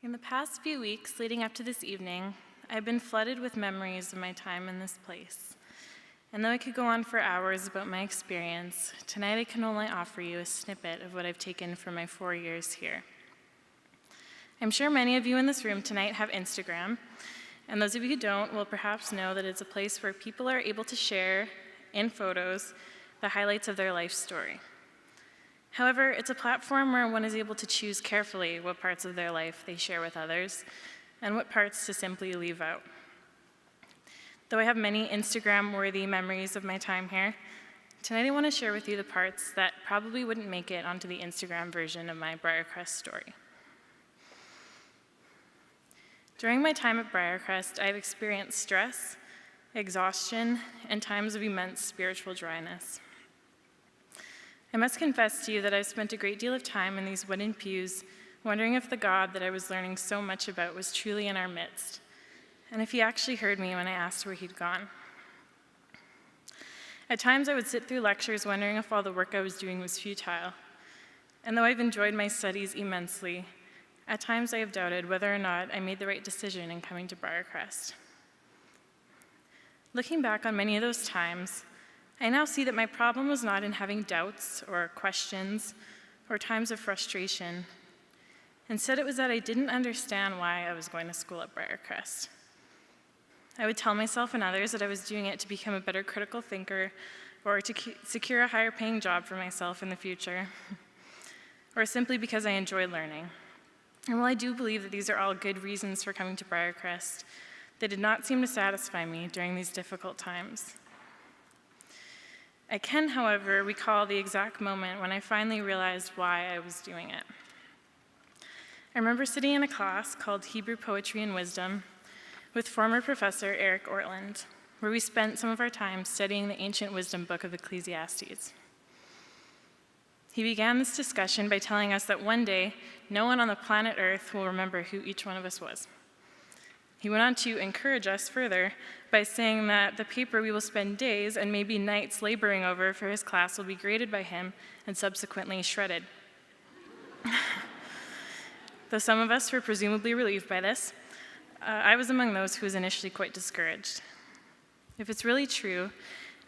In the past few weeks leading up to this evening, I've been flooded with memories of my time in this place. And though I could go on for hours about my experience, tonight I can only offer you a snippet of what I've taken from my 4 years here. I'm sure many of you in this room tonight have Instagram, and those of you who don't will perhaps know that it's a place where people are able to share, in photos, the highlights of their life story. However, it's a platform where one is able to choose carefully what parts of their life they share with others, and what parts to simply leave out. Though I have many Instagram-worthy memories of my time here, tonight I want to share with you the parts that probably wouldn't make it onto the Instagram version of my Briercrest story. During my time at Briercrest, I've experienced stress, exhaustion, and times of immense spiritual dryness. I must confess to you that I've spent a great deal of time in these wooden pews wondering if the God that I was learning so much about was truly in our midst, and if he actually heard me when I asked where he'd gone. At times I would sit through lectures wondering if all the work I was doing was futile, and though I've enjoyed my studies immensely, at times I have doubted whether or not I made the right decision in coming to Briercrest. Looking back on many of those times, I now see that my problem was not in having doubts or questions or times of frustration. Instead, it was that I didn't understand why I was going to school at Briercrest. I would tell myself and others that I was doing it to become a better critical thinker or to secure a higher paying job for myself in the future, or simply because I enjoy learning. And while I do believe that these are all good reasons for coming to Briercrest, they did not seem to satisfy me during these difficult times. I can, however, recall the exact moment when I finally realized why I was doing it. I remember sitting in a class called Hebrew Poetry and Wisdom with former professor Eric Ortland, where we spent some of our time studying the ancient wisdom book of Ecclesiastes. He began this discussion by telling us that one day, no one on the planet Earth will remember who each one of us was. He went on to encourage us further by saying that the paper we will spend days and maybe nights laboring over for his class will be graded by him and subsequently shredded. Though some of us were presumably relieved by this, I was among those who was initially quite discouraged. If it's really true,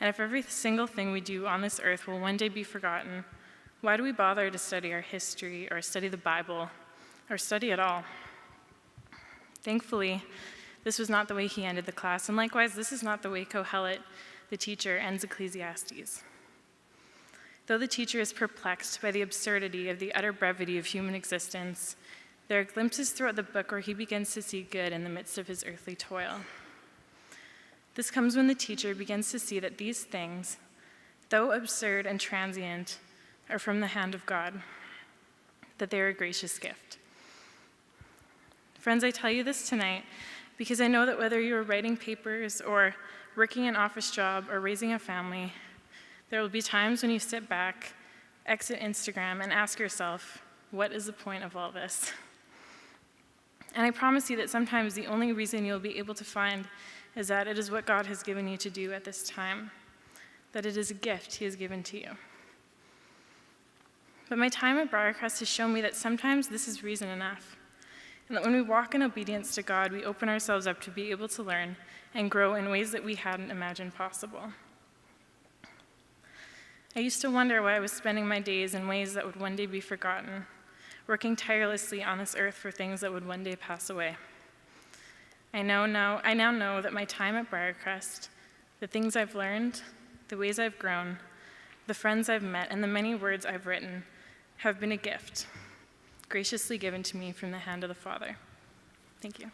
and if every single thing we do on this earth will one day be forgotten, why do we bother to study our history or study the Bible or study at all? Thankfully, this was not the way he ended the class, and likewise, this is not the way Kohelet, the teacher, ends Ecclesiastes. Though the teacher is perplexed by the absurdity of the utter brevity of human existence, there are glimpses throughout the book where he begins to see good in the midst of his earthly toil. This comes when the teacher begins to see that these things, though absurd and transient, are from the hand of God, that they are a gracious gift. Friends, I tell you this tonight because I know that whether you are writing papers or working an office job or raising a family, there will be times when you sit back, exit Instagram, and ask yourself, what is the point of all this? And I promise you that sometimes the only reason you'll be able to find is that it is what God has given you to do at this time, that it is a gift he has given to you. But my time at Briercrest has shown me that sometimes this is reason enough. And that when we walk in obedience to God, we open ourselves up to be able to learn and grow in ways that we hadn't imagined possible. I used to wonder why I was spending my days in ways that would one day be forgotten, working tirelessly on this earth for things that would one day pass away. I now know that my time at Briercrest, the things I've learned, the ways I've grown, the friends I've met, and the many words I've written have been a gift, graciously given to me from the hand of the Father. Thank you.